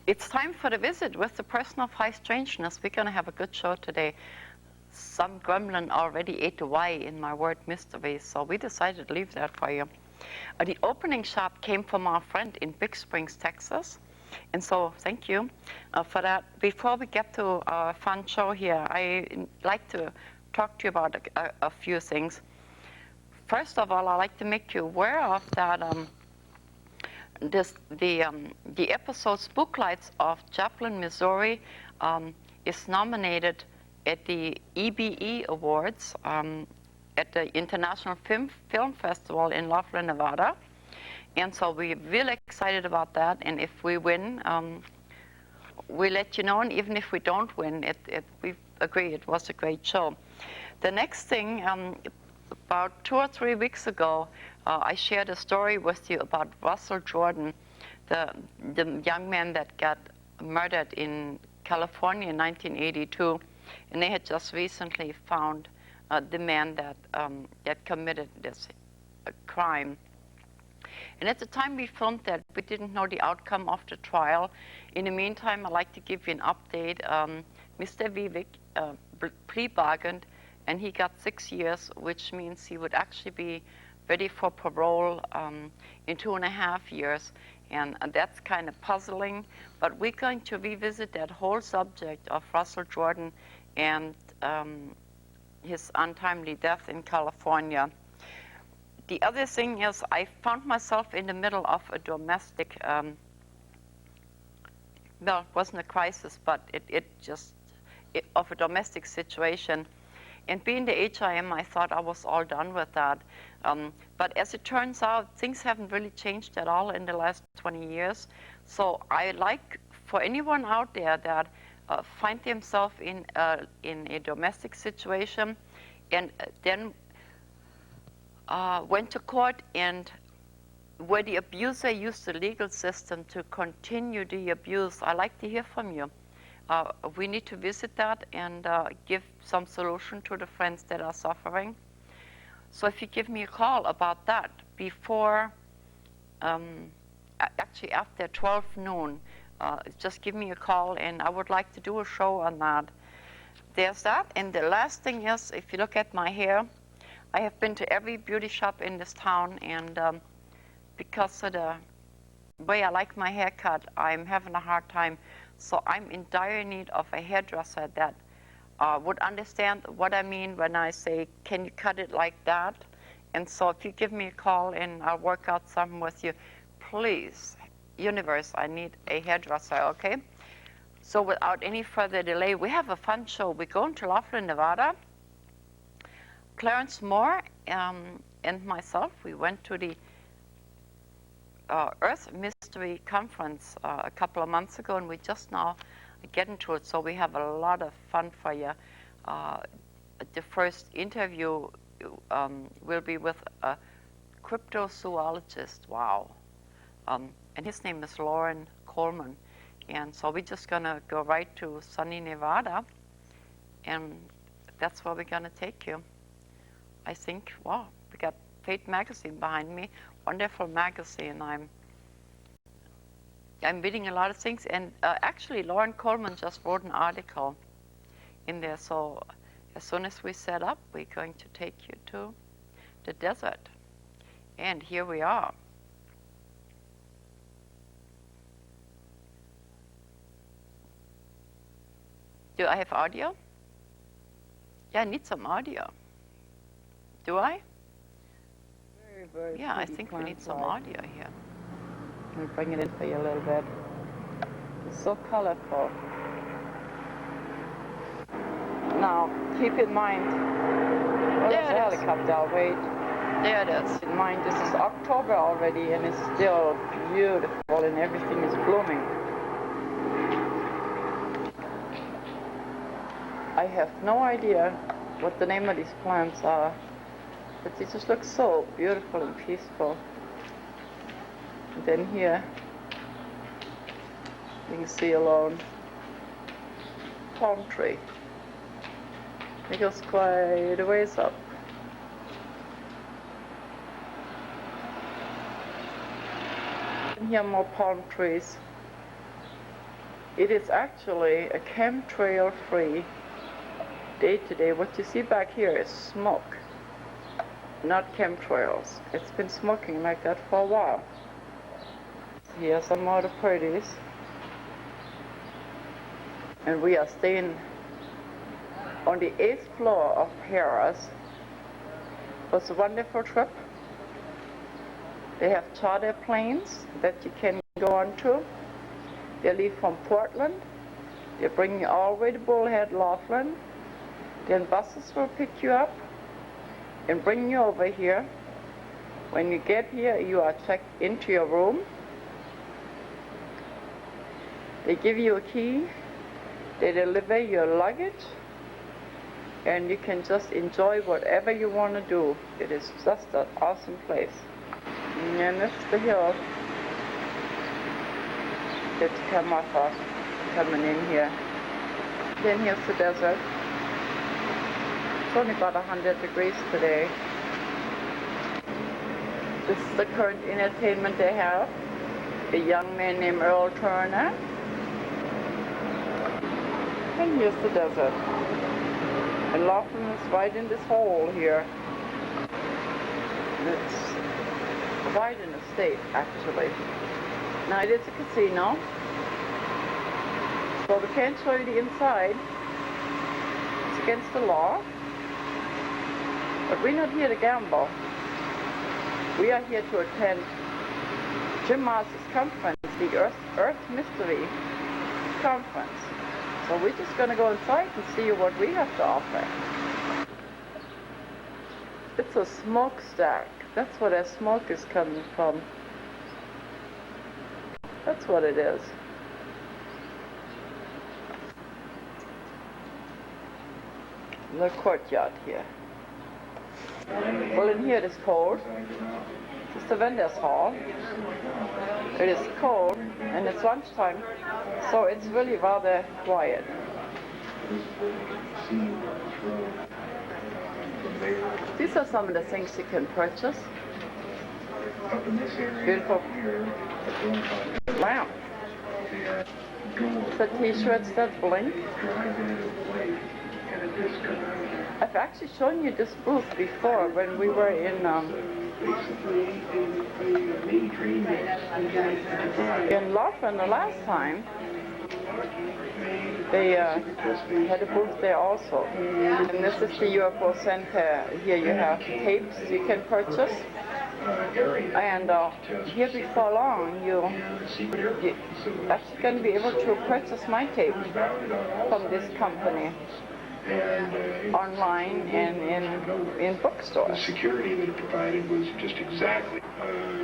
It's time for the visit with the person of high strangeness. We're going to have a good show today. Some gremlin already ate the Y in my word mystery, so we decided to leave that for you. The opening shot came from our friend in Big Springs, Texas. And so thank you for that. Before we get to our fun show here, I'd like to talk to you about a few things. First of all, I'd like to make you aware of that the episode Spooklights of Joplin, Missouri is nominated at the EBE Awards at the International Film Festival in Loveland, Nevada. And so we're really excited about that. And if we win, we'll let you know. And even if we don't win, we agree it was a great show. The next thing, about 2 or 3 weeks ago, I shared a story with you about Russell Jordan, the young man that got murdered in California in 1982. And they had just recently found the man that committed this crime. And at the time we filmed that, we didn't know the outcome of the trial. In the meantime, I'd like to give you an update. Mr. Vivek plea bargained, and he got 6 years, which means he would actually be ready for parole in 2.5 years. And that's kind of puzzling. But we're going to revisit that whole subject of Russell Jordan and his untimely death in California. The other thing is I found myself in the middle of a domestic, well, it wasn't a crisis, but of a domestic situation. And being the age I am, I thought I was all done with that. But as it turns out, things haven't really changed at all in the last 20 years. So I like for anyone out there that find themselves in a domestic situation and then went to court, and where the abuser used the legal system to continue the abuse, I'd like to hear from you. We need to visit that and give some solution to the friends that are suffering. So if you give me a call about that before, actually after 12 noon, just give me a call, and I would like to do a show on that. There's that. And the last thing is, if you look at my hair, I have been to every beauty shop in this town, and because of the way I like my hair cut, I'm having a hard time. So I'm in dire need of a hairdresser that would understand what I mean when I say, can you cut it like that? And so if you give me a call and I'll work out something with you, please, universe, I need a hairdresser, okay? So without any further delay, we have a fun show. We're going to Loveland, Nevada. Clarence Moore and myself, we went to the Earth Mystery Conference a couple of months ago, and we just now get into it, so we have a lot of fun for you. The first interview will be with a cryptozoologist, wow. And his name is Loren Coleman. And so we're just gonna go right to sunny Nevada, and that's where we're gonna take you. I think, wow, we got Fate magazine behind me, wonderful magazine. I'm reading a lot of things, and actually Loren Coleman just wrote an article in there. So as soon as we set up, we're going to take you to the desert. And here we are. Do I have audio? Yeah, I need some audio. Do I? Very, very yeah, I think we need some audio here. Let me bring it in for you a little bit. It's so colorful. Now, keep in mind, well, there's a helicopter, I'll wait. There it is. Keep in mind, this is October already, and it's still beautiful, and everything is blooming. I have no idea what the name of these plants are, but they just look so beautiful and peaceful. And then here, you can see a lone palm tree. It goes quite a ways up. And here more palm trees. It is actually a chemtrail-free day-to-day. What you see back here is smoke, not chemtrails. It's been smoking like that for a while. Here are some more of the pretties. And we are staying on the 8th floor of Harrah's. It was a wonderful trip. They have charter planes that you can go on to. They leave from Portland. They bring you all the way to Bullhead, Laughlin. Then buses will pick you up and bring you over here. When you get here, you are checked into your room. They give you a key. They deliver your luggage. And you can just enjoy whatever you want to do. It is just an awesome place. And this is the hill that you come off of coming in here. Then here's the desert. It's only about 100 degrees today. This is the current entertainment they have. A young man named Earl Turner. And here's the desert. And Laughlin is right in this hole here. And it's quite an estate, actually. Now it is a casino. So we can't show you the inside. It's against the law. But we're not here to gamble. We are here to attend Jim Mars's conference, the Earth Mystery Conference. So we're just going to go inside and see what we have to offer. It's a smokestack. That's where that smoke is coming from. That's what it is. The courtyard here. Well, in here it is cold. It's the vendor's hall. It is cold and it's lunchtime, so it's really rather quiet. These are some of the things you can purchase. Beautiful lamp. The t-shirts that blink. I've actually shown you this booth before when we were in Laughlin the last time. They had a booth there also. And this is the UFO Center. Here you have tapes you can purchase. And here before long, you're actually going to be able to purchase my tape from this company online and in bookstores. The security that it provided was just exactly.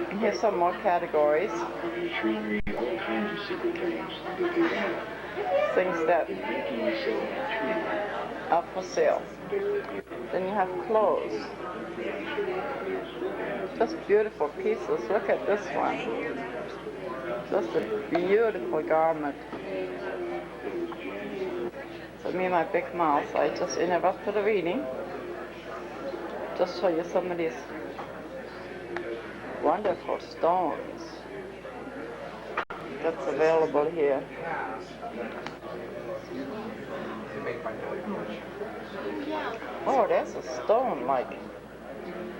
And here's some more categories. All kinds of secret things that they had. Things that are for sale. Then you have clothes. Just beautiful pieces. Look at this one. Just a beautiful garment. So me and my big mouth, I just interrupted the reading. Just show you some of these wonderful stones that's available here. Oh, there's a stone, like,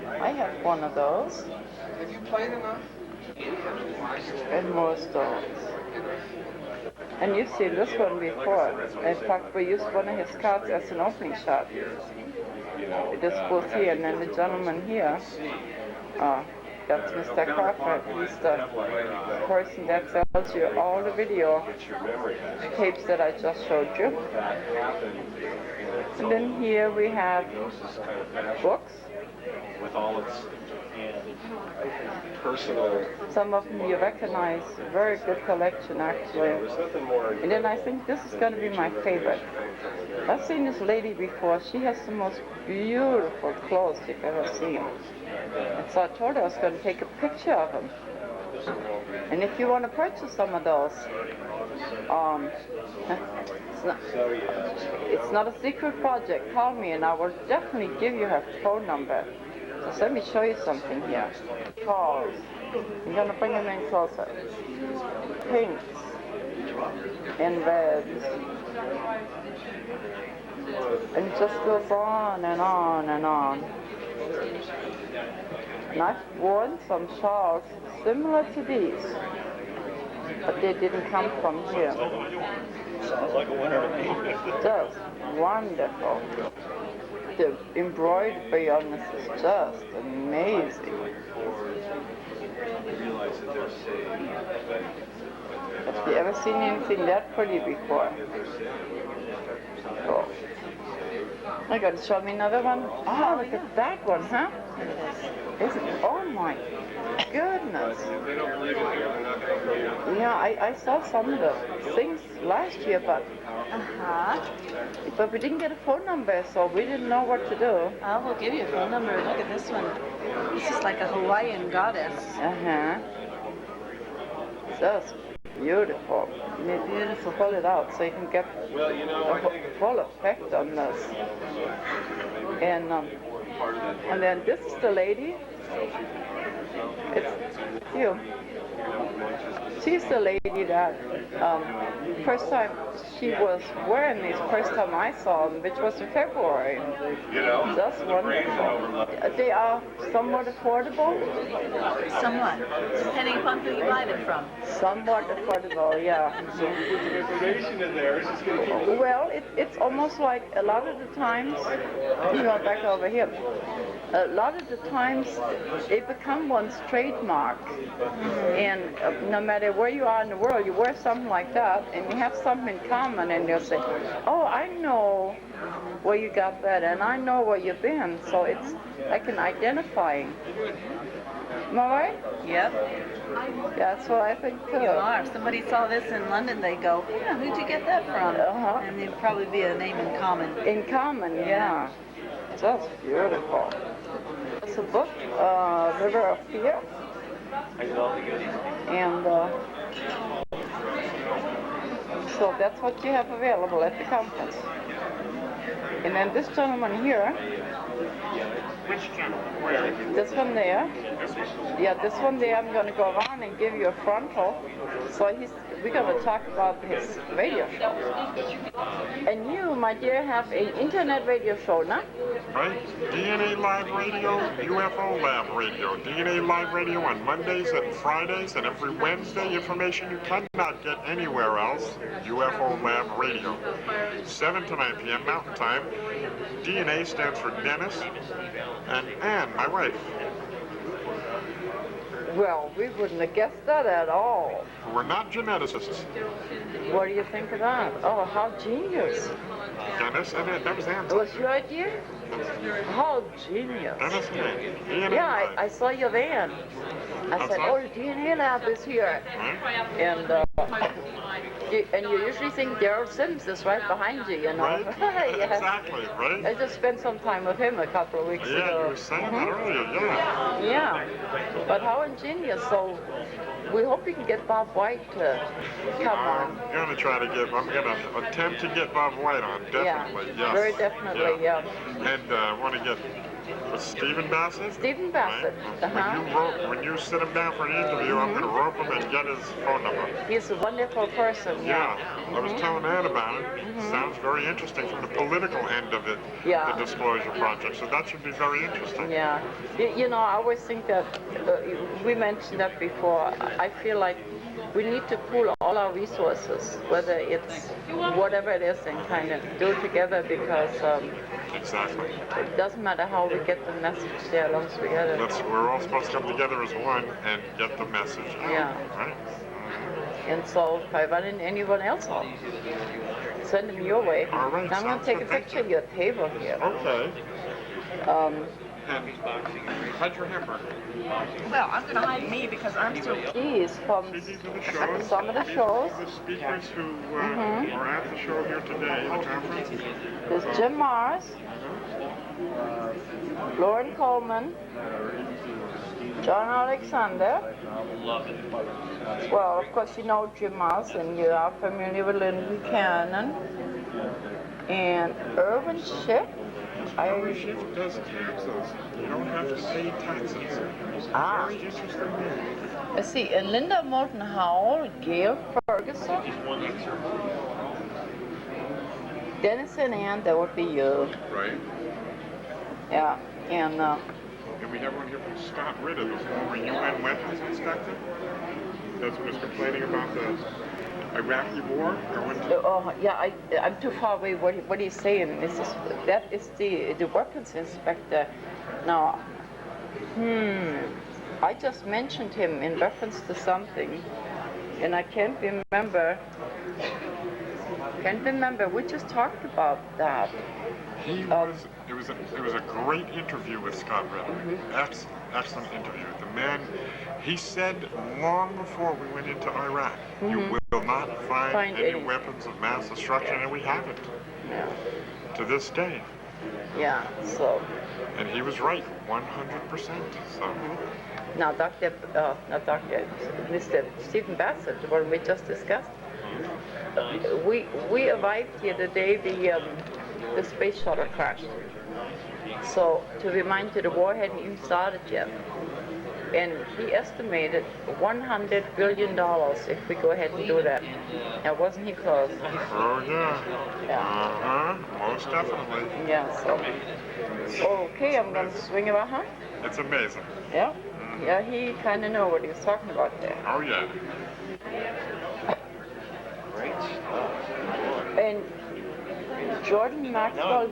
I have one of those. Have you played enough? And more stones. And you've seen this one before. In fact, we used one of his cards as an opening shot. It is both here, and then the gentleman here, that's Mr. Crawford. He's the person that sells you all the video tapes that I just showed you. And then here we have books. With all its personal. Some of them you recognize. Very good collection, actually. And then I think this is going to be my favorite. I've seen this lady before. She has the most beautiful clothes you've ever seen. And so I told her I was going to take a picture of them. And if you want to purchase some of those, it's not a secret project. Call me and I will definitely give you her phone number. Just let me show you something here. Calls. I'm going to bring them in closer. Pinks. and reds. And it just goes on and on and on. And I've worn some shawls similar to these, but they didn't come from here. Sounds like a winner to me. Just wonderful. The embroidery on this is just amazing. Have you ever seen anything that pretty before? Oh. I got to show me another one. Oh, look at that one, huh? Oh my goodness. Yeah, I saw some of the things last year, but we didn't get a phone number, so we didn't know what to do. I will give you a phone number. Look at this one. This is like a Hawaiian goddess. Just beautiful. Beautiful. Pull it out so you can get the full effect on this. And then this is the lady. It's you. She's the lady that first time she was wearing these, first time I saw them, which was in February. That's wonderful. They are somewhat affordable. Somewhat, depending upon who you buy them from. Somewhat affordable, yeah. So with the information in there, it's just going to keep... Well, it's almost like a lot of the times, back over here, a lot of the times they become one's trademark. And no matter where you are in the world, you wear something like that, and you have something in common, and they'll say, oh, I know where you got that, and I know where you've been, so it's like an identifying. Am I right? Yep. That's what I think too. You are. If somebody saw this in London, they go, yeah, who'd you get that from? And there'd probably be a name in common. In common, yeah. Just beautiful. It's a book, River of Fear. And so that's what you have available at the conference. And then this gentleman here. Which gentleman? Where? This one there. Yeah, this one there, I'm going to go around and give you a frontal. So we're going to talk about his radio show. And you, my dear, have an internet radio show, no? Right? DNA Live Radio, UFO Lab Radio. DNA Live Radio on Mondays and Fridays, and every Wednesday, information you cannot get anywhere else, UFO Lab Radio. 7 to 9 p.m. Mountain Time. DNA stands for Dennis and Ann, my wife. Well, we wouldn't have guessed that at all. We're not geneticists. What do you think of that? Oh, how genius. Dennis and Ann, that was Ann's. It was your idea? How genius. Dennis and Ann. DNA Yeah, Live. I saw your van. I said, oh, the DNA lab is here. And you usually think Daryl Sims is right behind you, you know. Right? Yeah. Exactly, right? I just spent some time with him a couple of weeks Yeah, ago. you were saying that earlier, yeah. Yeah, but how ingenious. So we hope you can get Bob White to come on. I'm going to attempt to get Bob White on, definitely, Yeah, yes. very definitely, yeah. And I want to get Stephen Bassett. Stephen Bassett, Right? When you sit him down for an interview, I'm going to rope him and get his phone number. He's a wonderful person, Yeah, I was telling Ann about it. Sounds very interesting from the political end of it, Yeah. the Disclosure Project. So that should be very interesting. Yeah, you know, I always think that, we mentioned that before, I feel like we need to pool all our resources, whether it's whatever it is, and kind of do it together, because Exactly. it doesn't matter how we get the message there, as long as we get it. We're all supposed to come together as one and get the message out. Yeah. Right? And so if I run into anyone else, I'll send them your way. All right, And I'm going to sounds take a good. Thank picture of your table here. Okay. And how'd your hamburger? Well, I'm going to hide me because I'm still... These from These are the shows. some of the shows. The speakers who are at the show here today, the conference. There's Jim Mars, Loren Coleman, John Alexander. Well, of course, you know Jim Mars, and you are familiar with Lynn Buchanan. And Irvin Schiff, Ownership does taxes. You don't have to pay taxes. Very interesting name. Let's see, Linda Moulton Howell, Gail Ferguson, Dennis and Ann, that would be you. Right. Yeah, and we have one here from Scott Ritter, the former UN weapons inspector. That's what was complaining about the Iraqi war going to... yeah, I'm too far away. What he's saying is that is the weapons inspector. Now, I just mentioned him in reference to something, and I can't remember. We just talked about that. It was a great interview with Scott Ritter. Excellent interview. The man, he said long before we went into Iraq, you will not find any weapons of mass destruction, and we haven't. Yeah. To this day. Yeah. So. And he was right, 100%. So. Now, Mr. Stephen Bassett, the one we just discussed. We arrived here the day the space shuttle crashed. So to remind you, the war hadn't even started yet. And he estimated $100 billion if we go ahead and do that. Now, wasn't he close? Oh, yeah. Most definitely. Yeah, so. Okay, I'm going to swing around, huh? It's amazing. Yeah? Yeah, he kind of knew what he was talking about there. Oh, yeah. And Jordan Maxwell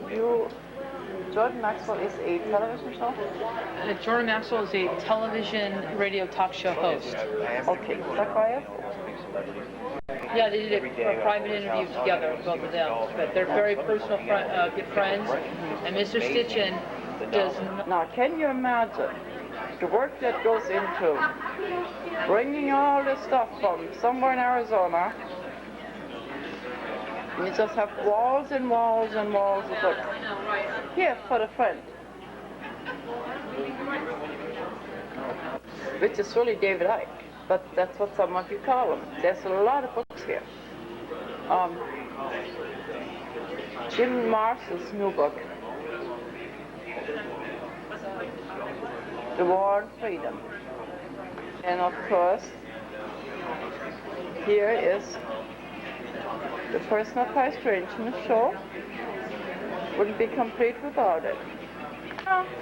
is a television show? Jordan Maxwell is a television radio talk show host. Okay, is that quiet? Yeah, they did a private interview together, both of them. But they're very personal, good friends. And Mr. Stitchin does not... Now, can you imagine the work that goes into bringing all this stuff from somewhere in Arizona? And you just have walls and walls and walls of books. Here, for the friend. Which is really David Icke, but that's what some of you call him. There's a lot of books here. Jim Marshall's new book, The War on Freedom. And of course, here is the personal Strangness show. Wouldn't be complete without it.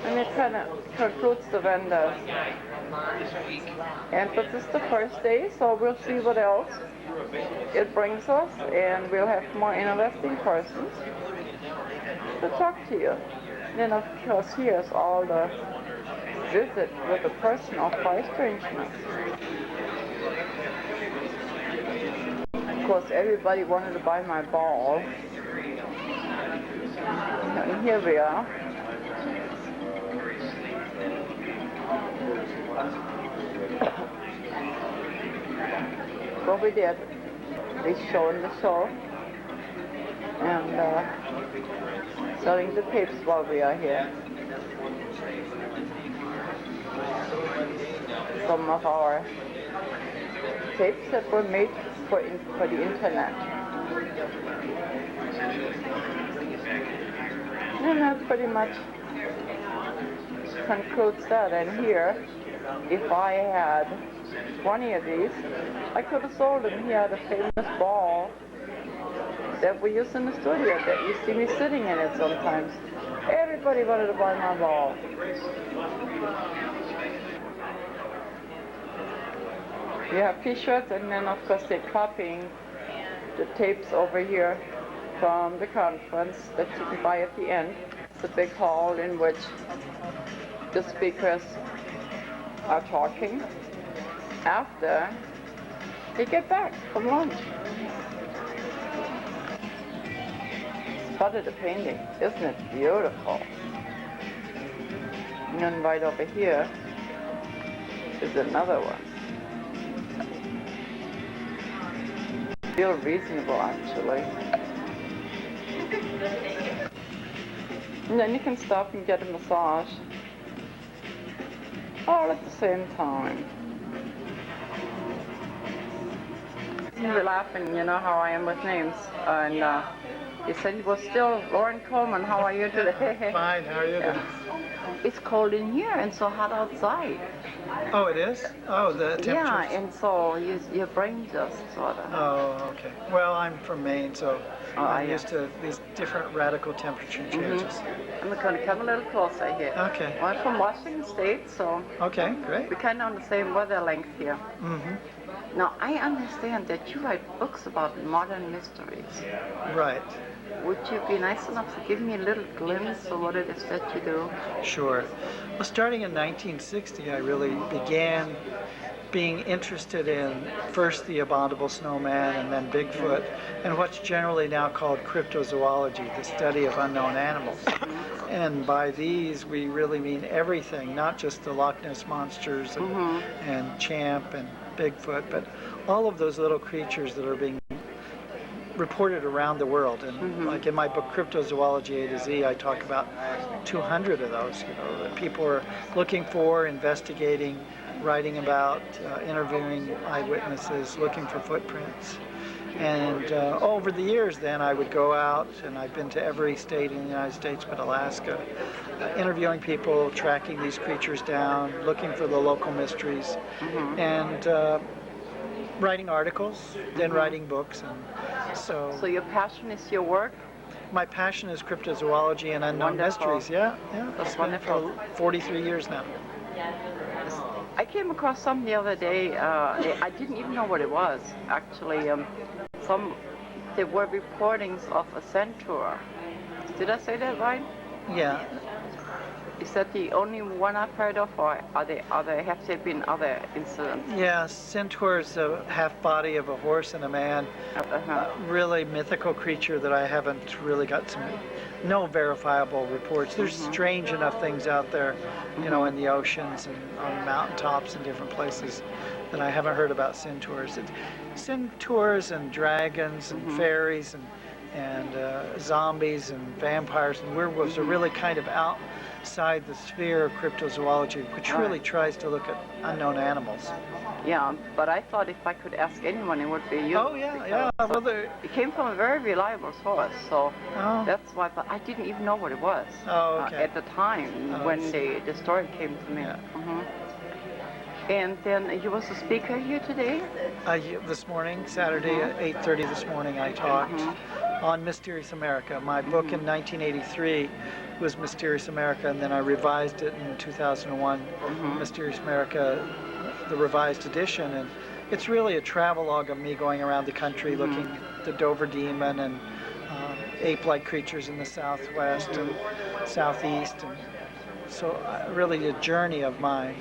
And it kind of concludes the vendors. And but this is the first day, so we'll see what else it brings us, and we'll have more interesting persons to talk to you. Then of course here's all the visit with the person of Strangness. Of course, everybody wanted to buy my ball. And here we are. So we did. They showing the show and selling the tapes while we are here. Some of our tapes that were made for the internet. And that pretty much concludes that. And here, if I had 20 of these, I could have sold them. He had a famous ball that we use in the studio that you see me sitting in it sometimes. Everybody wanted to buy my ball. You have t-shirts, and then of course they're copying the tapes over here from the conference that you can buy at the end. It's a big hall in which the speakers are talking after they get back from lunch. Spotted the painting, isn't it beautiful? And then right over here is another one. Feel reasonable, actually. And then you can stop and get a massage all at the same time. You're laughing, you know how I am with names. And He said he was still. Loren Coleman, how are you today? Fine, how are you doing? It's cold in here and so hot outside. Oh, it is? Oh, the temperature. Yeah, and so your brain just sort of. Oh, okay. Well, I'm from Maine, so I'm yeah. used to these different radical temperature changes. I'm going to come a little closer here. Okay. Well, I'm from Washington State, so Okay, great. we're kind of on the same weather length here. Mm-hmm. Now, I understand that you write books about modern mysteries. Right. Would you be nice enough to give me a little glimpse of what it is that you do? Sure. Well, starting in 1960, I really began being interested in first the abominable snowman and then Bigfoot and what's generally now called cryptozoology, the study of unknown animals. And by these, we really mean everything, not just the Loch Ness monsters and Champ and Bigfoot, but all of those little creatures that are being reported around the world. And like in my book Cryptozoology A to Z, I talk about 200 of those, that people are looking for, investigating, writing about, interviewing eyewitnesses, looking for footprints. And over the years then I would go out, and I've been to every state in the United States but Alaska, interviewing people, tracking these creatures down, looking for the local mysteries, and writing articles, then writing books. And so your passion is your work? My passion is cryptozoology and unknown mysteries. Yeah. That's It's been wonderful. for 43 years now. I came across some the other day. I didn't even know what it was, actually. There were reportings of a centaur. Did I say that right? Yeah. Is that the only one I've heard of, or have there been other incidents? Yeah, centaur is a half body of a horse and a man. Really mythical creature that I haven't really got no verifiable reports. There's strange enough things out there, in the oceans and on mountaintops and different places that I haven't heard about centaurs. Centaurs and dragons and fairies and zombies and vampires and werewolves are really kind of outside the sphere of cryptozoology, which really tries to look at unknown animals. Yeah, but I thought if I could ask anyone, it would be you. Oh, yeah. Well, it came from a very reliable source, so that's why. But I didn't even know what it was at the time when the story came to me. Yeah. And then you was a speaker here today? This morning, Saturday at 8:30 this morning, I talked on Mysterious America. My book in 1983 was Mysterious America, and then I revised it in 2001, Mysterious America, the revised edition. And it's really a travelogue of me going around the country looking at the Dover Demon and ape-like creatures in the Southwest and Southeast. And so really a journey of mine.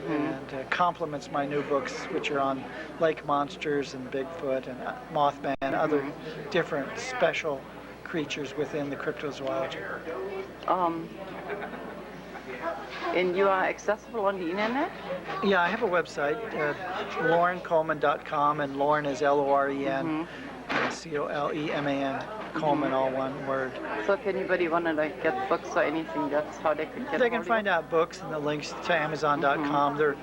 And complements my new books, which are on lake monsters and Bigfoot and Mothman, other different special creatures within the cryptozoology. And you are accessible on the internet? Yeah, I have a website, lorencoleman.com, and Loren is Loren, Coleman, Coleman, all one word. So if anybody wanted to get books or anything, that's how they could get They can find out books and the links to Amazon.com. They're,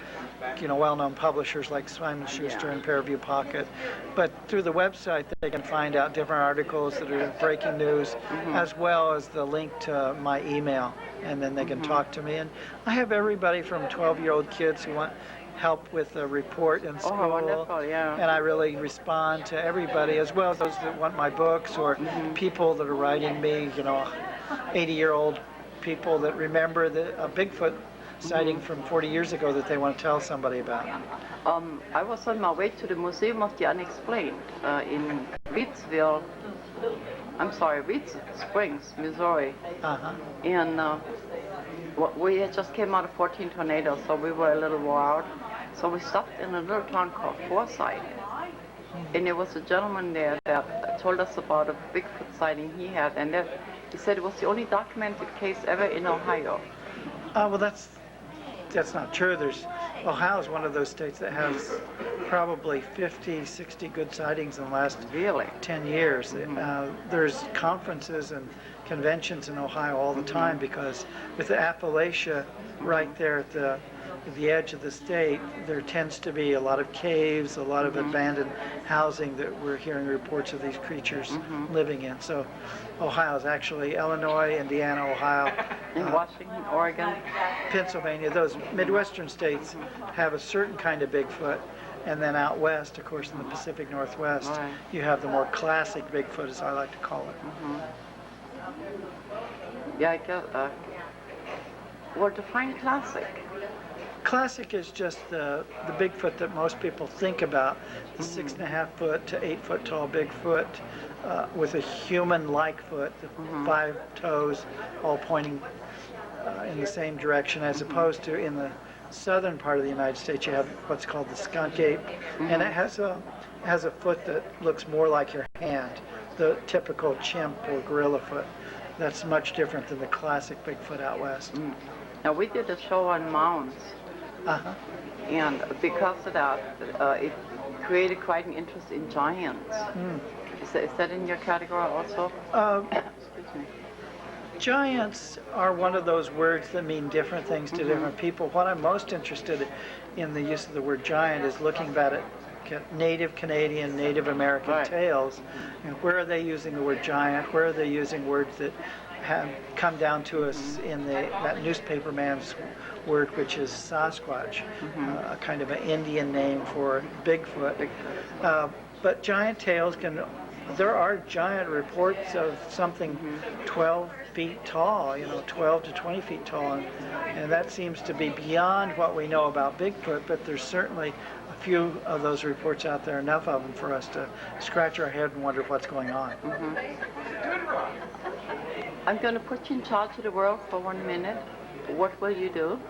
well-known publishers like Simon Schuster and Paraview Pocket. But through the website, they can find out different articles that are breaking news, as well as the link to my email. And then they can talk to me. And I have everybody from 12-year-old kids who want help with a report in school. Oh, wonderful, yeah. And I really respond to everybody, as well as those that want my books or people that are writing me, 80-year-old people that remember a Bigfoot sighting from 40 years ago that they want to tell somebody about. I was on my way to the Museum of the Unexplained in Reeds Springs, Missouri. And we had just came out of 14 tornadoes, so we were a little wore out. So we stopped in a little town called Forsyth. And there was a gentleman there that told us about a Bigfoot sighting he had, and he said it was the only documented case ever in Ohio. Well, that's not true. Ohio is one of those states that has probably 50, 60 good sightings in the last 10 years. There's conferences and conventions in Ohio all the time because with the Appalachia right there at the the edge of the state, there tends to be a lot of caves, a lot of abandoned housing that we're hearing reports of these creatures living in. So Ohio's actually Illinois, Indiana, Ohio, In Washington, Oregon. Pennsylvania, those Midwestern states have a certain kind of Bigfoot. And then out west, of course, in the Pacific Northwest, Right. you have the more classic Bigfoot, as I like to call it. Yeah, I guess. Well, define classic. Classic is just the Bigfoot that most people think about, the 6.5 foot to 8 foot tall Bigfoot with a human-like foot, the 5 toes all pointing in the same direction, as opposed to in the southern part of the United States, you have what's called the skunk ape, and it has a foot that looks more like your hand, the typical chimp or gorilla foot. That's much different than the classic Bigfoot out west. Now, we did a show on mounds, and because of that, it created quite an interest in giants. Is that in your category also? Excuse me. Giants are one of those words that mean different things to different people. What I'm most interested in the use of the word giant is looking back at Native Canadian, Native American tales. You know, where are they using the word giant? Where are they using words that have come down to us in that newspaper man's word, which is Sasquatch, a kind of an Indian name for Bigfoot. But giant tales there are giant reports of something 12 feet tall, 12 to 20 feet tall, and that seems to be beyond what we know about Bigfoot, but there's certainly a few of those reports out there, enough of them for us to scratch our head and wonder what's going on. I'm going to put you in charge of the world for 1 minute. What will you do?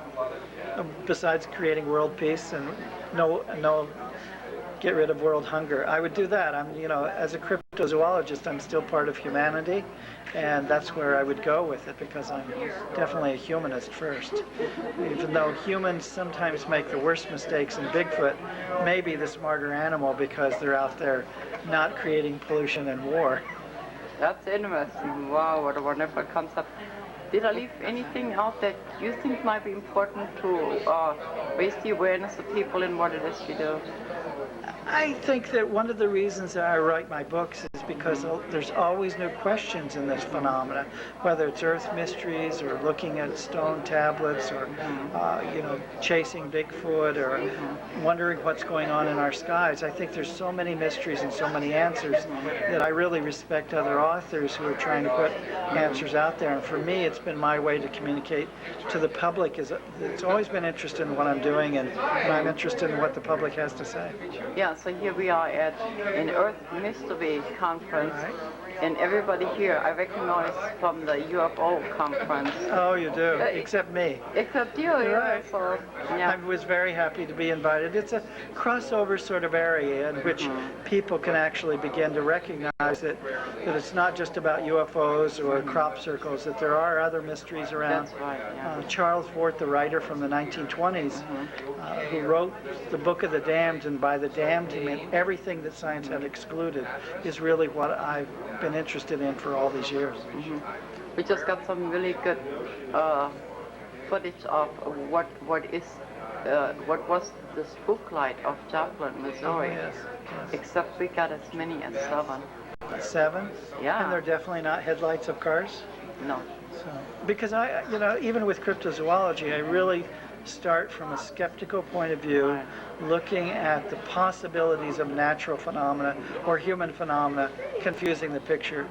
Besides creating world peace and no get rid of world hunger, I would do that. As a cryptozoologist, I'm still part of humanity, and that's where I would go with it, because I'm definitely a humanist first. Even though humans sometimes make the worst mistakes, and Bigfoot may be the smarter animal because they're out there not creating pollution and war. That's interesting. Wow, what a wonderful concept. Did I leave anything out that you think might be important to raise the awareness of people in what it is you do? I think that one of the reasons that I write my books is because there's always new questions in this phenomena, whether it's Earth mysteries or looking at stone tablets or, chasing Bigfoot or wondering what's going on in our skies. I think there's so many mysteries and so many answers that I really respect other authors who are trying to put answers out there. And for me, it's been my way to communicate to the public. It's always been interested in what I'm doing, and I'm interested in what the public has to say. Yeah, so here we are at an Earth Mystery conference, and everybody here I recognize from the UFO conference. Oh, you do? Except me. Except you, yeah. Right. So, yeah. I was very happy to be invited. It's a crossover sort of area in which people can actually begin to recognize that it's not just about UFOs or crop circles, that there are other mysteries around. That's right, yeah. Charles Fort, the writer from the 1920s, who wrote the Book of the Damned, and by the damned he meant everything that science had excluded, is really what I've been interested in for all these years. We just got some really good footage of what was the spook light of Joplin, Missouri. Yes. Except we got as many as 7. 7? Yeah. And they're definitely not headlights of cars? No. So, because even with cryptozoology, I really start from a skeptical point of view, looking at the possibilities of natural phenomena or human phenomena, confusing the picture.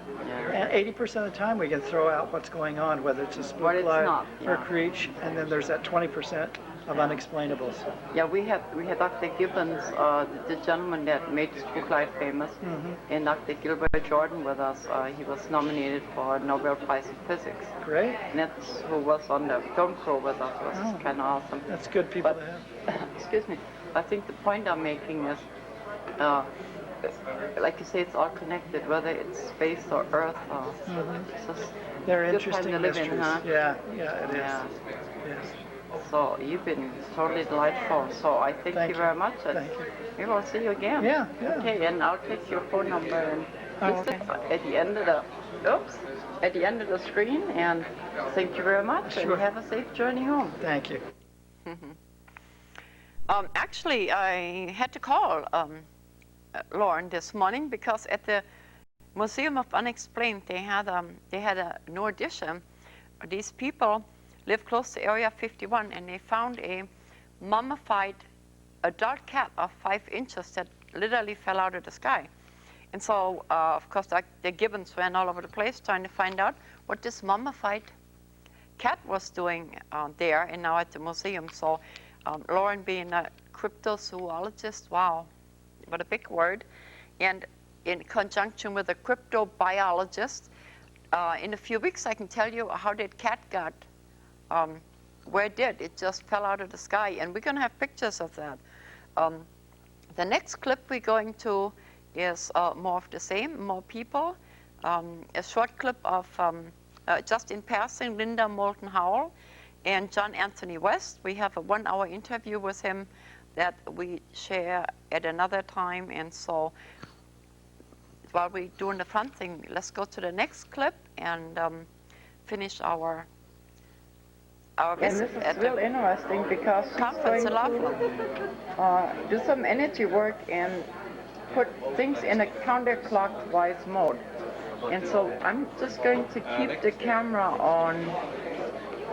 And 80% of the time we can throw out what's going on, whether it's a spook light or creech, and then there's that 20% of unexplainables. Yeah, we had Dr. Gibbons, the gentleman that made the spook light famous, and Dr. Gilbert Jordan with us. He was nominated for a Nobel Prize in Physics. Great. And that's who was on the film crew with us. It was kind of awesome. That's good people to have. Excuse me. I think the point I'm making is, like you say, it's all connected, whether it's space or Earth. It's just They're good time interesting to live mysteries. in, huh? Yeah, it is. Yeah. Yes. So you've been totally delightful. So I thank you very much. Thank you. We will see you again. Yeah. Okay, and I'll take your phone number and at the end of the screen. And thank you very much. Sure. And have a safe journey home. Thank you. Actually, I had to call Loren this morning because at the Museum of Unexplained, they had a new addition. These people live close to Area 51, and they found a mummified adult cat of 5 inches that literally fell out of the sky. And so, of course, the gibbons ran all over the place trying to find out what this mummified cat was doing there and now at the museum. So Loren being a cryptozoologist, wow, what a big word, and in conjunction with a cryptobiologist, in a few weeks I can tell you how that cat got where it did. It just fell out of the sky, and we're going to have pictures of that. The next clip we're going to is more of the same, more people. A short clip of, just in passing, Linda Moulton Howell and John Anthony West. We have a 1-hour interview with him that we share at another time. And so while we're doing the fun thing, let's go to the next clip and finish our visit. And this is real interesting because she's conference going to do some energy work and put things in a counterclockwise mode. And so I'm just going to keep the camera on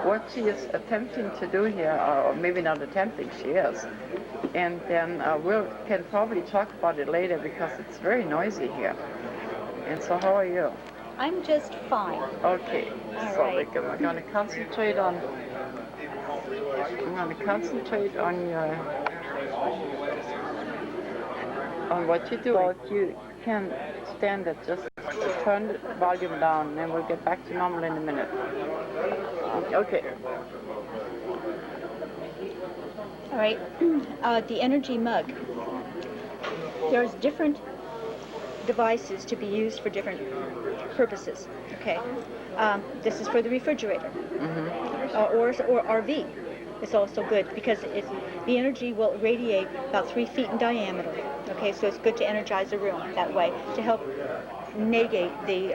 what she is attempting to do here, or maybe not attempting, she is. And then can probably talk about it later because it's very noisy here. And so how are you? I'm just fine. Okay, All so right. we're going to concentrate on, on what you're doing. So if you can stand it, just turn the volume down, and we'll get back to normal in a minute. Okay. All right. The energy mug. There's different devices to be used for different purposes. Okay. This is for the refrigerator, or RV. It's also good because the energy will radiate about 3 feet in diameter. Okay, so it's good to energize a room that way to help negate the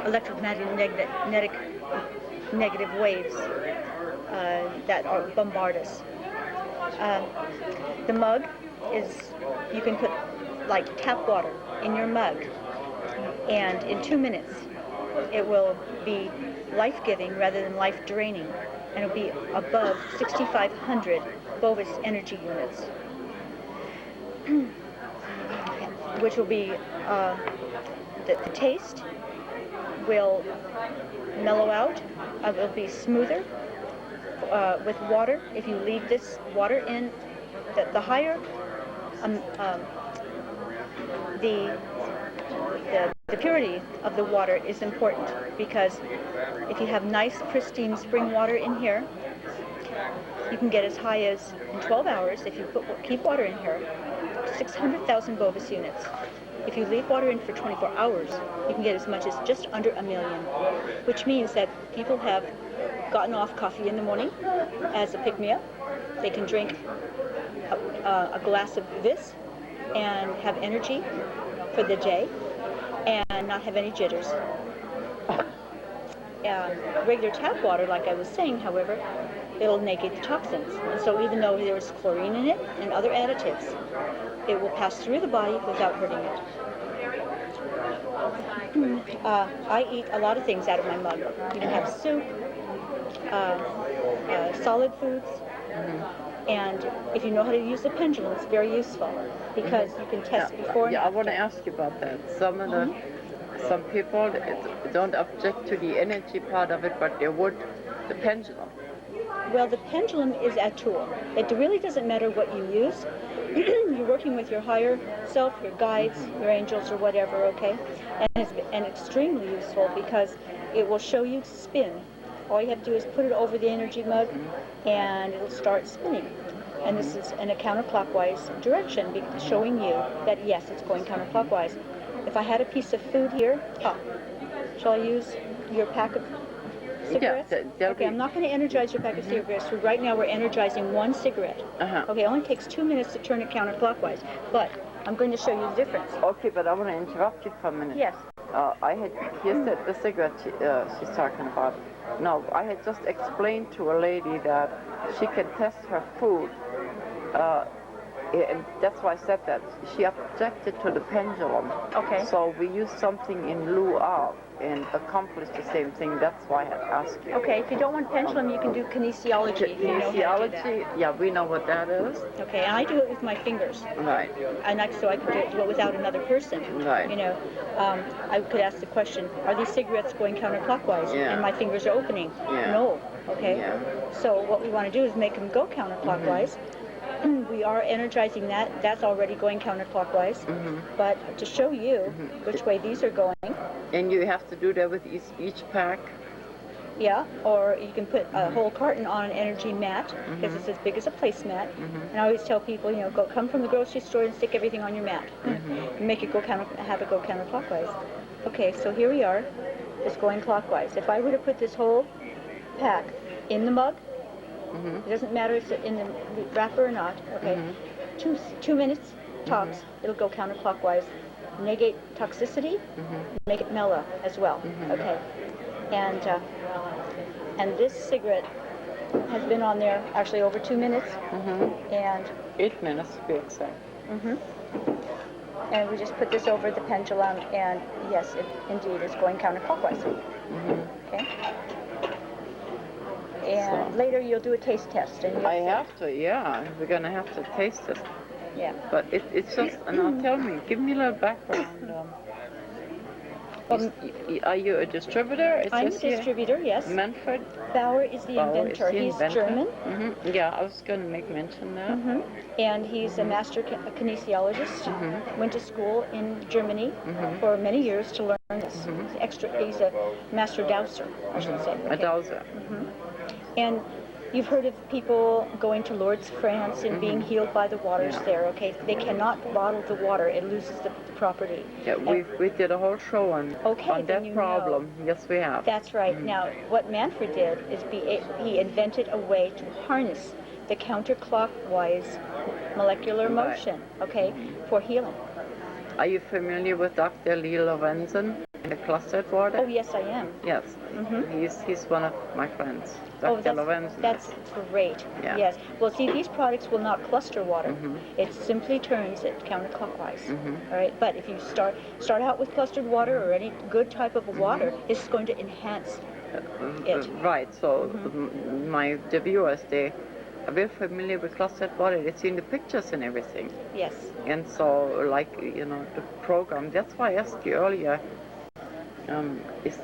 electromagnetic negative waves that bombard us. The mug is, you can put like tap water in your mug, and in 2 minutes it will be life-giving rather than life-draining, and it'll be above 6,500 Bovis energy units, which will be, the taste will mellow out, it will be smoother with water. If you leave this water in, the higher the purity of the water is important, because if you have nice pristine spring water in here, you can get as high as, in 12 hours, if you keep water in here, 600,000 Bovis units. If you leave water in for 24 hours, you can get as much as just under 1 million, which means that people have gotten off coffee in the morning as a pick-me-up. They can drink a glass of this and have energy for the day and not have any jitters. Regular tap water, like I was saying, however, it'll negate the toxins. And so even though there's chlorine in it and other additives, it will pass through the body without hurting it. I eat a lot of things out of my mug. You can have soup, solid foods, and if you know how to use the pendulum, it's very useful because you can test before and I after. want to ask you about that. Some people don't object to the energy part of it, but they would the pendulum. Well, the pendulum is a tool. It really doesn't matter what you use. You're working with your higher self, your guides, your angels, or whatever, okay? And it's extremely useful because it will show you to spin. All you have to do is put it over the energy mug, and it'll start spinning. And this is in a counterclockwise direction, showing you that, yes, it's going counterclockwise. If I had a piece of food here, shall I use your pack of cigarettes? Yeah, okay, I'm not going to energize your pack of cigarettes. So right now we're energizing 1 cigarette. Okay, it only takes 2 minutes to turn it counterclockwise, but I'm going to show you the difference. Okay, but I want to interrupt you for a minute. Yes. Here's the cigarette she's talking about. No, I had just explained to a lady that she can test her food And that's why I said that. She objected to the pendulum. Okay. So we used something in lieu of and accomplished the same thing. That's why I had asked you. Okay, if you don't want pendulum, you can do kinesiology. If you know how to do that. Yeah, we know what that is. Okay, and I do it with my fingers. Right. And so I can do it without another person. Right. You know, I could ask the question, are these cigarettes going counterclockwise? Yeah. And my fingers are opening. Yeah. No. Okay. Yeah. So what we want to do is make them go counterclockwise. We are energizing that. That's already going counterclockwise. But to show you which way these are going. And you have to do that with each pack? Yeah, or you can put a whole carton on an energy mat, because it's as big as a placemat. And I always tell people, you know, come from the grocery store and stick everything on your mat. And make it have it go counterclockwise. Okay, so here we are. It's going clockwise. If I were to put this whole pack in the mug, it doesn't matter if it's in the wrapper or not, okay? 2 minutes tops, it'll go counterclockwise. Negate toxicity, make it mellow as well, okay? And this cigarette has been on there actually over 2 minutes, and 8 minutes to be exact. And we just put this over the pendulum, and yes, it indeed is going counterclockwise. Okay. And So. later you'll do a taste test, and you'll I see. have to, yeah. We're gonna have to taste it. Yeah. But it's just, now tell me, give me a little background. Are you a distributor? It I'm a says here, distributor, yes. Manfred Bauer is the Bauer is inventor. the He's inventor? German. Yeah, I was going to make mention that. And he's a master kinesiologist. Went to school in Germany for many years to learn this. He's a master dowser, I should say. A dowser. And you've heard of people going to Lourdes, France, and being healed by the waters there, okay? They cannot bottle the water. It loses the property. Yeah, we did a whole show on then that you problem. Yes, we have. That's right. Now, what Manfred did is he invented a way to harness the counterclockwise molecular motion, okay, for healing. Are you familiar with Dr. Lee Lorenzen in the clustered water? Oh, yes, I am. Yes. He's one of my friends. Oh, Dr. Lorenzen. that's great. Yeah. Yes. Well, see, these products will not cluster water. It simply turns it counterclockwise. All right. But if you start out with clustered water or any good type of water, this is going to enhance it. Right. So the viewers, they are very familiar with clustered water. They've seen the pictures and everything. Yes. And so, like, you know, the program. That's why I asked you earlier. Is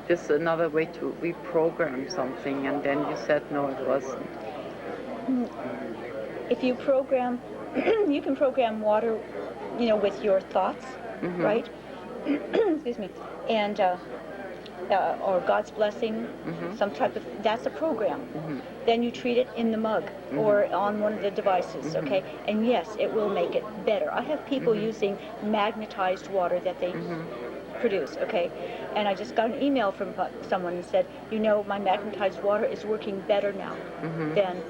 this another way to reprogram something? And then you said no, it wasn't. If you program, you can program water, you know, with your thoughts, right? Excuse me, and or God's blessing, some type of, that's a program. Then you treat it in the mug or on one of the devices, okay? And yes, it will make it better. I have people using magnetized water that they produce, okay? And I just got an email from someone and said, you know, my magnetized water is working better now than,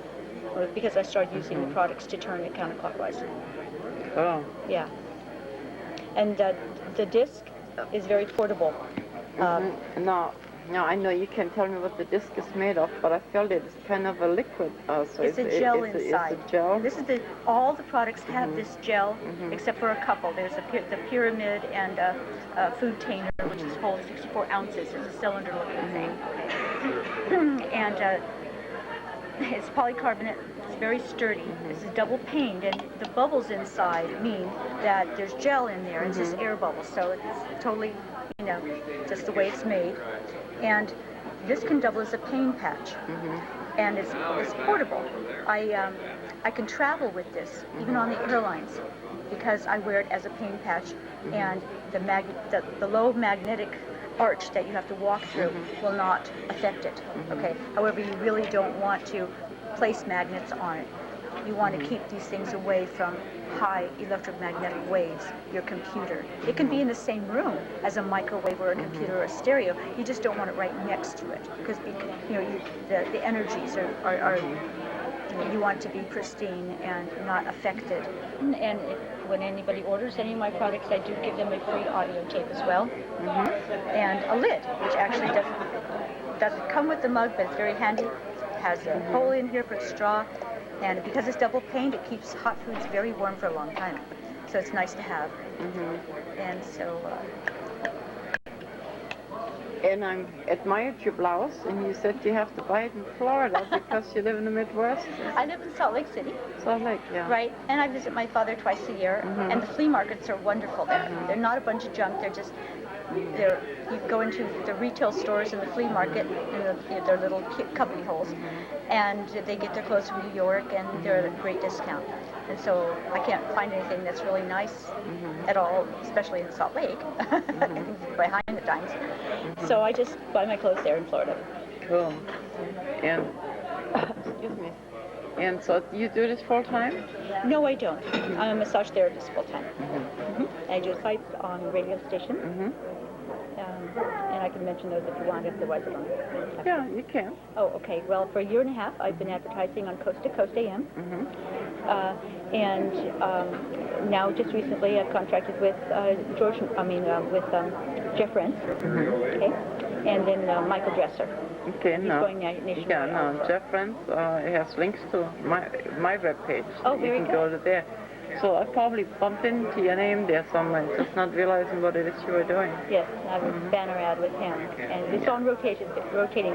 because I started using the products to turn it counterclockwise. Oh. Yeah. And the disc is very portable. Now I know you can tell me what the disc is made of, but I felt it's kind of a liquid. So it's a gel inside. It's a gel? This is all the products have this gel, except for a couple. There's the pyramid and a food tainer, which holds 64 ounces. It's a cylinder-looking thing. And it's polycarbonate. It's very sturdy. This is double paned, and the bubbles inside mean that there's gel in there. It's just air bubbles, so it's totally, you know, just the way it's made. And this can double as a pain patch, and it's portable. I can travel with this, even on the airlines, because I wear it as a pain patch, and the low magnetic arch that you have to walk through will not affect it. Okay. However, you really don't want to place magnets on it. You want to keep these things away from high electromagnetic waves, your computer. It can be in the same room as a microwave or a computer or a stereo. You just don't want it right next to it, because you know the energies are you want to be pristine and not affected. And when anybody orders any of my products, I do give them a free audio tape as well, and a lid, which actually doesn't come with the mug, but it's very handy. It has a hole in here for a straw. And because it's double paned, it keeps hot foods very warm for a long time. So it's nice to have. And so... And I admired your blouse, and you said you have to buy it in Florida because you live in the Midwest. I live in Salt Lake City. Salt Lake, yeah. Right, and I visit my father twice a year, and the flea markets are wonderful there. They're not a bunch of junk, they're just, you go into the retail stores in the flea market, in their little cubby holes, and they get their clothes from New York, and they're at a great discount. And so I can't find anything that's really nice at all, especially in Salt Lake, behind the times. So I just buy my clothes there in Florida. Cool. And, excuse me. And so you do this full time? No, I don't. I'm a massage therapist full time. I do sites on radio station. And I can mention those if you want, otherwise I don't. Yeah, you can. Oh, okay. Well, for a year and a half, I've been advertising on Coast to Coast AM. Now, just recently, I've contracted with Jeff Renz. Okay. And then Michael Dresser. Okay, He's going nationwide. Yeah, no. Jeff Renz has links to my webpage. Oh, very You can good. go to there. So I probably bumped into your name there somewhere, just not realizing what it is you were doing. Yes, I have a banner ad with him. And it's on rotating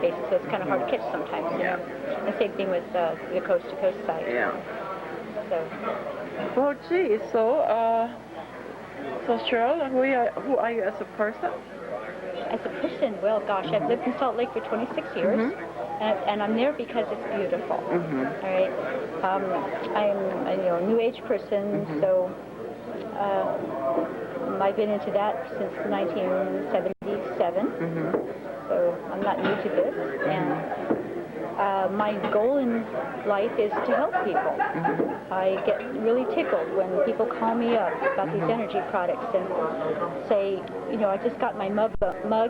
basis, so it's kind of hard to catch sometimes. You know? And same thing with the Coast to Coast site. Yeah. So. Well, gee, so Cheryl, who are you as a person? As a person, well, gosh, I've lived in Salt Lake for 26 years, and I'm there because it's beautiful. All right, I'm a New Age person, so I've been into that since 1977. So I'm not new to this, and my goal in life is to help people. I get really tickled when people call me up about these energy products and say, I just got my mug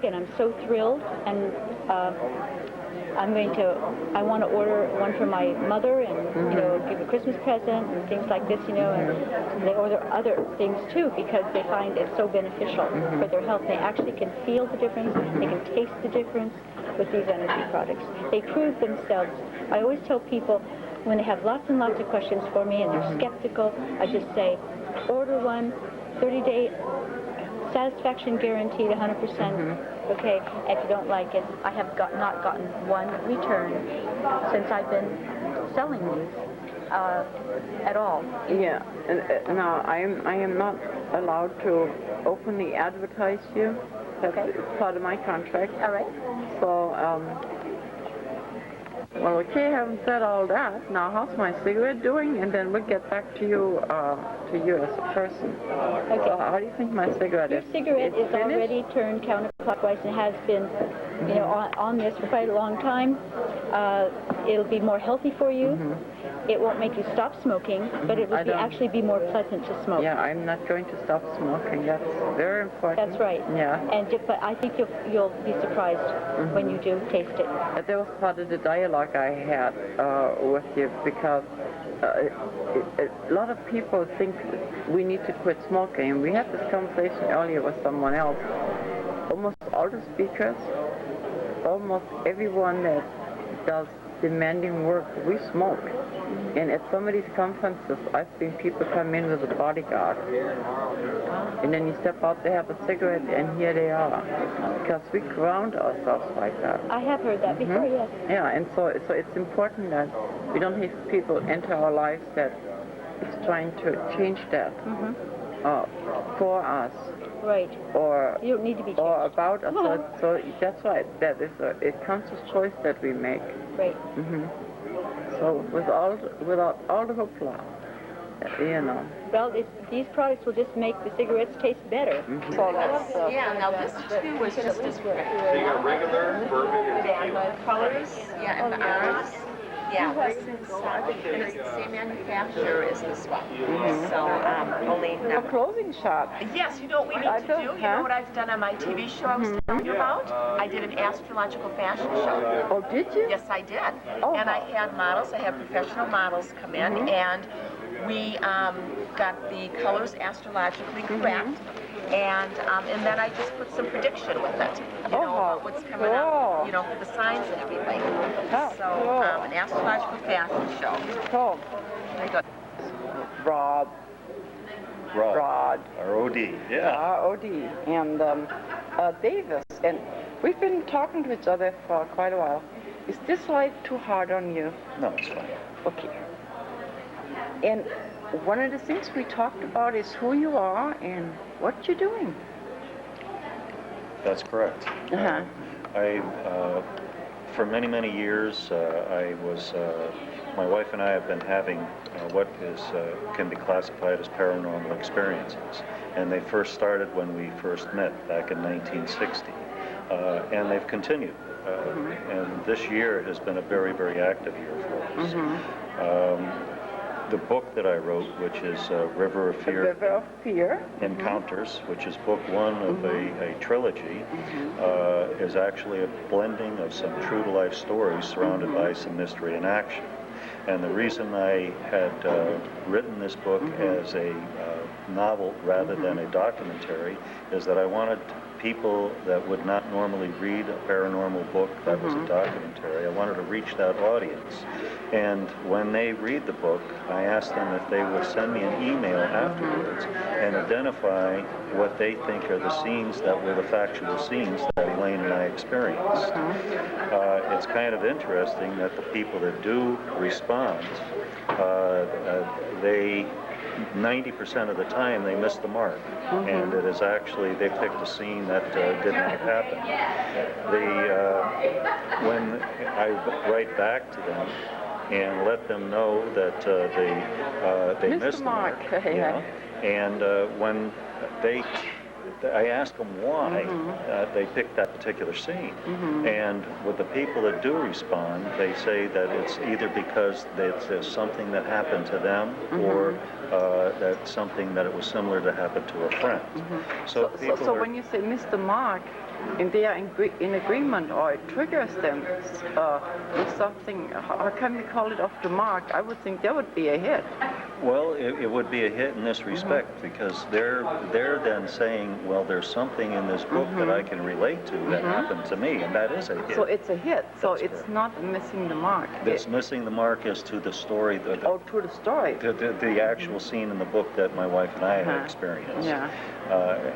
and I'm so thrilled, and I want to order one for my mother and, give a Christmas present and things like this, and they order other things too because they find it so beneficial for their health. They actually can feel the difference, they can taste the difference with these energy products. They prove themselves. I always tell people when they have lots and lots of questions for me and they're skeptical, I just say, order one, 30-day satisfaction guaranteed, 100%. Okay, if you don't like it, I have not gotten one return since I've been selling these at all. Yeah, and now I am not allowed to openly advertise you. That's part of my contract. All right. So, well, okay, having said all that, now how's my cigarette doing? And then we'll get back to you as a person. Okay. How do you think my cigarette is? Your cigarette is already turned counterclockwise and has been, on this for quite a long time. It'll be more healthy for you. It won't make you stop smoking, but it will actually be more pleasant to smoke. Yeah, I'm not going to stop smoking. That's very important. That's right. Yeah. But I think you'll be surprised when you do taste it. That was part of the dialogue I had with you because a lot of people think we need to quit smoking. We had this conversation earlier with someone else. Almost all the speakers, almost everyone that does demanding work, we smoke. And at some of these conferences, I've seen people come in with a bodyguard. And then you step out, they have a cigarette, and here they are. Because we ground ourselves like that. I have heard that before, yes. Yeah, and so it's important that we don't have people enter our lives that is trying to change that for us. Right. Or you don't need to be changed. Or about us. So that's why it comes to choice that we make. Right. So without all the hoopla, Well, these products will just make the cigarettes taste better. So that's, now this too was just as good. So you got regular, bourbon, and The colors, and the arms. Yeah, this is, and it's the same manufacturer as this one. So, only a clothing shop. Yes, you know what we need to do? You know what I've done on my TV show I was telling you about? I did an astrological fashion show. Oh, did you? Yes, I did. And I had models, I had professional models come in, and we got the colors astrologically correct. And then I just put some prediction with it, you know, about what's coming up, you know, for the signs and everything. An astrological fashion show. Cool. There you go. Rod. R-O-D, yeah. R-O-D. And Davis. And we've been talking to each other for quite a while. Is this light too hard on you? No, it's fine. Okay. And one of the things we talked about is who you are and what you're doing. That's correct. For many, many years, my wife and I have been having what can be classified as paranormal experiences. And they first started when we first met back in 1960. And they've continued. And this year has been a very, very active year for us. The book that I wrote, which is River of Fear Encounters, which is book one of a trilogy, is actually a blending of some true-to-life stories surrounded by some mystery and action. And the reason I had written this book as a novel rather than a documentary is that I wanted people that would not normally read a paranormal book that was a documentary. I wanted to reach that audience. And when they read the book, I asked them if they would send me an email afterwards and identify what they think are the scenes that were the factual scenes that Elaine and I experienced. It's kind of interesting that the people that do respond, 90% of the time they miss the mark, and it is actually they picked a scene that did not happen. When I write back to them and let them know that they missed the mark, and when I ask them why they picked that particular scene. And with the people that do respond, they say that it's either because there's something that happened to them or that's something that it was similar to happen to a friend. So when you say miss the mark, and they are in agreement or it triggers them with something, how can we call it off the mark? I would think that would be a hit. Well, it would be a hit in this respect because they're then saying, well, there's something in this book that I can relate to that happened to me, and that is a hit. So it's a hit. So That's it's correct. Not missing the mark. It's missing the mark as to the story. To the story. The actual scene in the book that my wife and I had experienced. Yeah.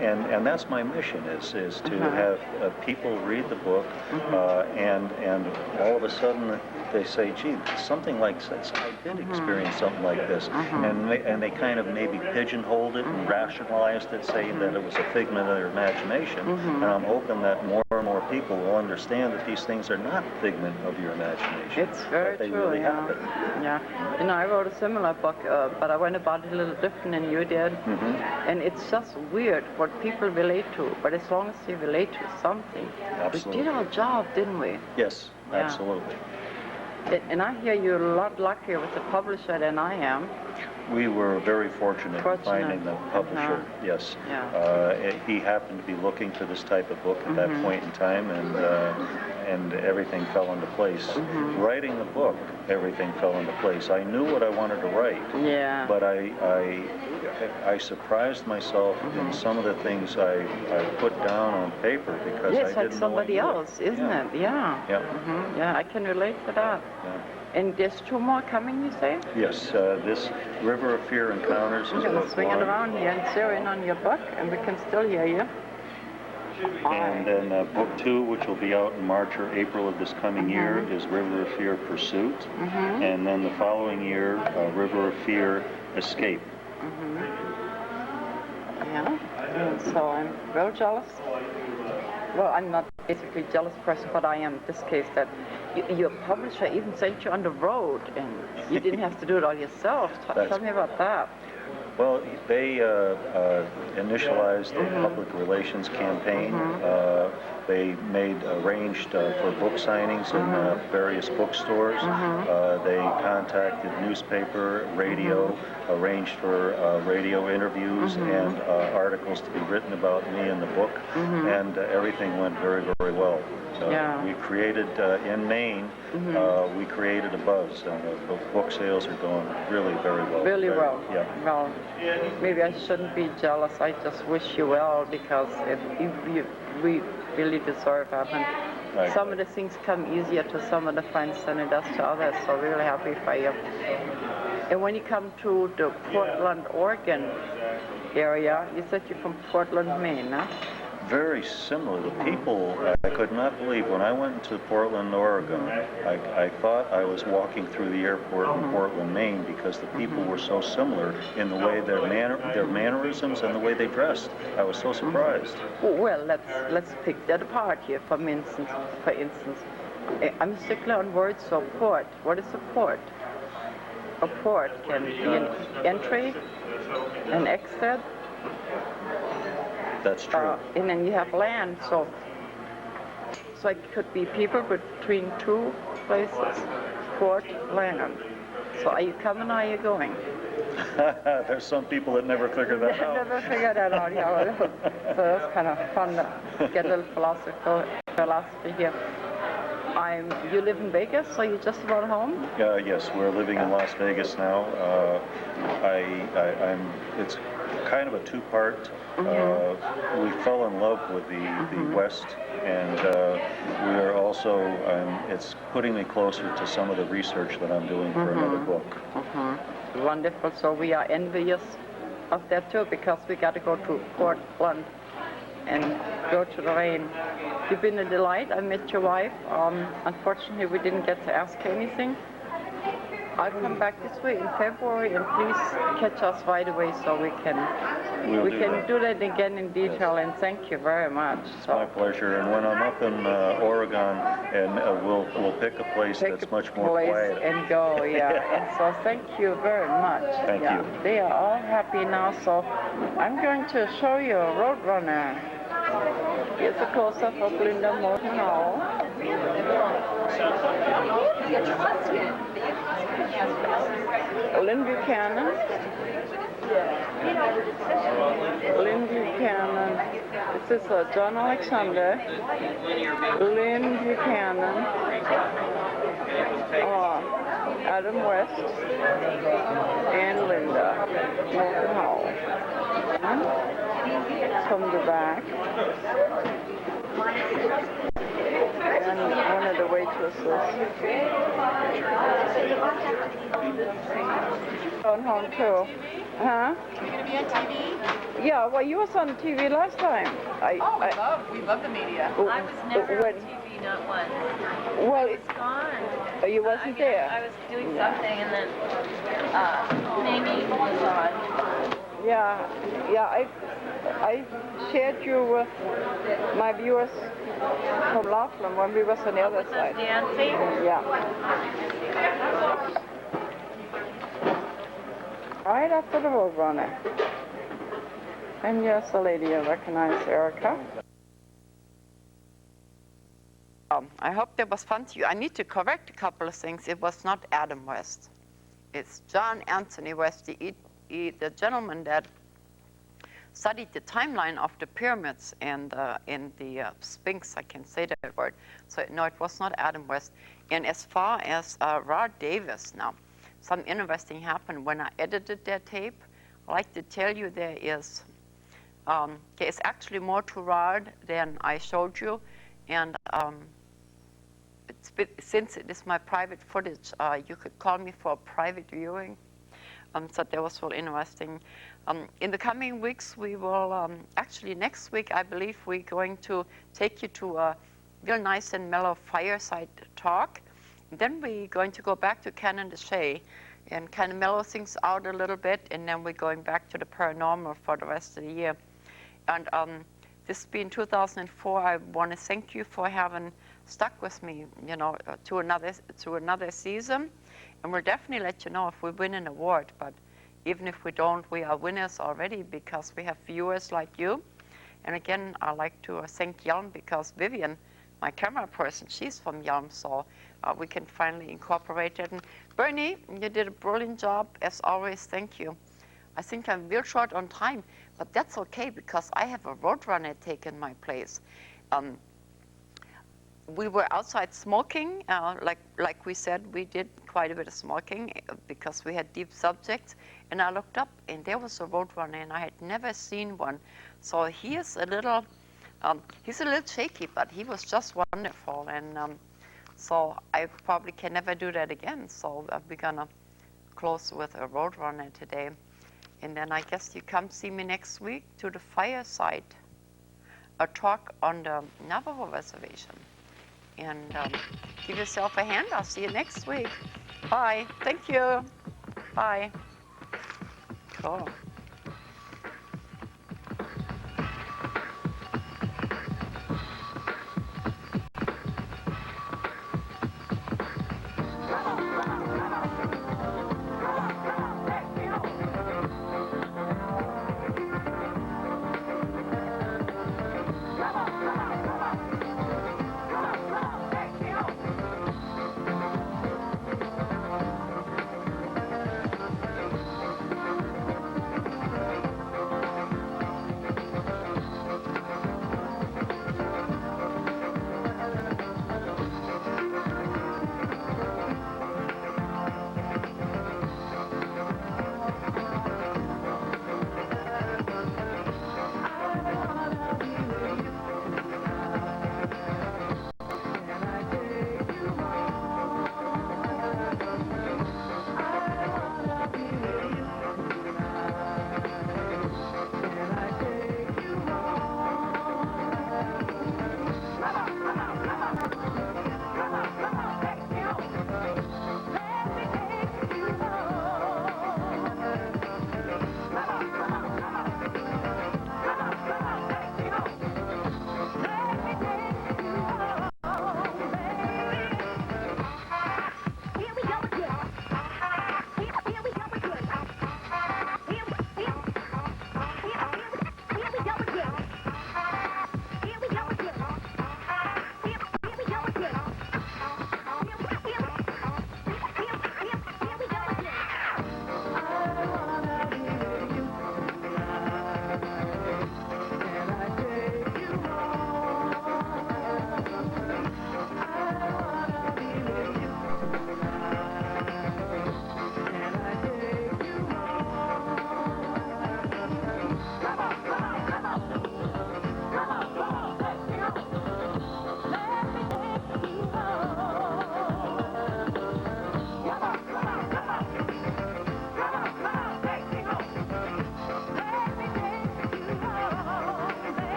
And that's my mission is to have people read the book and all of a sudden they say, gee, something like this, I did experience something like this. And they kind of maybe pigeonholed it and rationalized it, saying that it was a figment of their imagination. And I'm hoping that more and more people will understand that these things are not figment of your imagination. It's very they true, really happen. Yeah. You know, I wrote a similar book, but I went about it a little different than you did. And it's just weird what people relate to, but as long as they relate to something, Absolutely. we did our job, didn't we? Yes, absolutely. And I hear you're a lot luckier with the publisher than I am. We were very fortunate in finding the publisher, yes. He happened to be looking for this type of book at that point in time, and everything fell into place. Writing the book, everything fell into place. I knew what I wanted to write, but I surprised myself in some of the things I put down on paper because I didn't know. It's like somebody else, isn't it? Yeah. Yeah, I can relate to that. And there's 2 more coming, you say? Yes, this River of Fear Encounters is I'm going to book swing 1. it around here and zero in on your book, and we can still hear you. And then book 2, which will be out in March or April of this coming year, is River of Fear Pursuit. And then the following year, River of Fear Escape. Yeah, and so I'm real jealous. Well, I'm not basically a jealous person, but I am in this case that your publisher even sent you on the road, and you didn't have to do it all yourself. Tell me about that. Well, they initialized a public relations campaign. They arranged for book signings in various bookstores. They contacted newspaper, radio, arranged for radio interviews and articles to be written about me in the book, and everything went very, very well. We created, in Maine, we created a buzz, and the book sales are going really very well. Really well. Yeah. Well, maybe I shouldn't be jealous. I just wish you well because we really deserve it. And some of the things come easier to some of the friends than it does to others. So really happy for you. And when you come to the Portland, Oregon area, you said you're from Portland, Maine, huh? Very similar. The people, I could not believe when I went to Portland, Oregon, I thought I was walking through the airport in Portland, Maine, because the people were so similar in the way their mannerisms and the way they dressed. I was so surprised. Well, let's pick that apart here. For instance, I'm stickler on words. So port. What is a port? A port can be an entry, an exit. That's true. And then you have land, so it could be people between two places, port, land. So are you coming or are you going? There's some people that never figure that out. Never figure that out, yeah. So it's kind of fun to get a little philosophy here. You live in Vegas, so you just about home? Yes, we're living in Las Vegas now. It's kind of a two-part. We fell in love with the West, and we are also, it's putting me closer to some of the research that I'm doing for another book. Wonderful. So we are envious of that too, because we got to go to Portland and go to the rain. You've been a delight. I met your wife. Unfortunately, we didn't get to ask her anything. I'll come back this way in February, and please catch us right away so we can do that again in detail. Yes. And thank you very much. It's my pleasure. And when I'm up in Oregon, and we'll pick a place that's much more quiet and go. Yeah. And so thank you very much. Thank you. They are all happy now. So I'm going to show you a Roadrunner. Here's a close-up of Linda Moulton Hall. Lynn Buchanan. Lynn Buchanan. This is John Alexander. Lynn Buchanan. Adam West. And Linda Moulton Hall. From the back. And one of the waitresses. Going home too. Huh? Are you going to be on TV? Yeah, well, you was on TV last time. We love the media. I was never on TV, not once. Well, it's gone. You wasn't there? I was doing something, and then Amy was on. Yeah, I shared you with my viewers from Laughlin when we was on the other side. Dancing? Yeah. Right after the Roadrunner. And yes, the lady I recognize, Erica. I hope that was fun to you. I need to correct a couple of things. It was not Adam West. It's John Anthony West, the gentleman that studied the timeline of the pyramids and in the Sphinx. I can say that word. So no, it was not Adam West. And as far as Rod Davis now, some interesting happened when I edited that tape. I like to tell you there is actually more to Rod than I showed you, and since it is my private footage, you could call me for a private viewing. So that was really interesting. In the coming weeks, we will, actually next week, I believe we're going to take you to a real nice and mellow fireside talk. Then we're going to go back to Canon de Chay and kind of mellow things out a little bit, and then we're going back to the paranormal for the rest of the year. And this being 2004, I want to thank you for having stuck with me, you know, to another season. And we'll definitely let you know if we win an award. But even if we don't, we are winners already because we have viewers like you. And again, I'd like to thank Yelm because Vivian, my camera person, she's from Yelm, so we can finally incorporate it. And Bernie, you did a brilliant job. As always, thank you. I think I'm real short on time, but that's okay because I have a Roadrunner taking my place. we were outside smoking, like we said, we did quite a bit of smoking because we had deep subjects. And I looked up, and there was a roadrunner, and I had never seen one. So he is a little, he's a little shaky, but he was just wonderful. And so I probably can never do that again. So we're gonna close with a roadrunner today. And then I guess you come see me next week to the fireside, a talk on the Navajo reservation. And give yourself a hand. I'll see you next week. Bye. Thank you. Bye. Cool.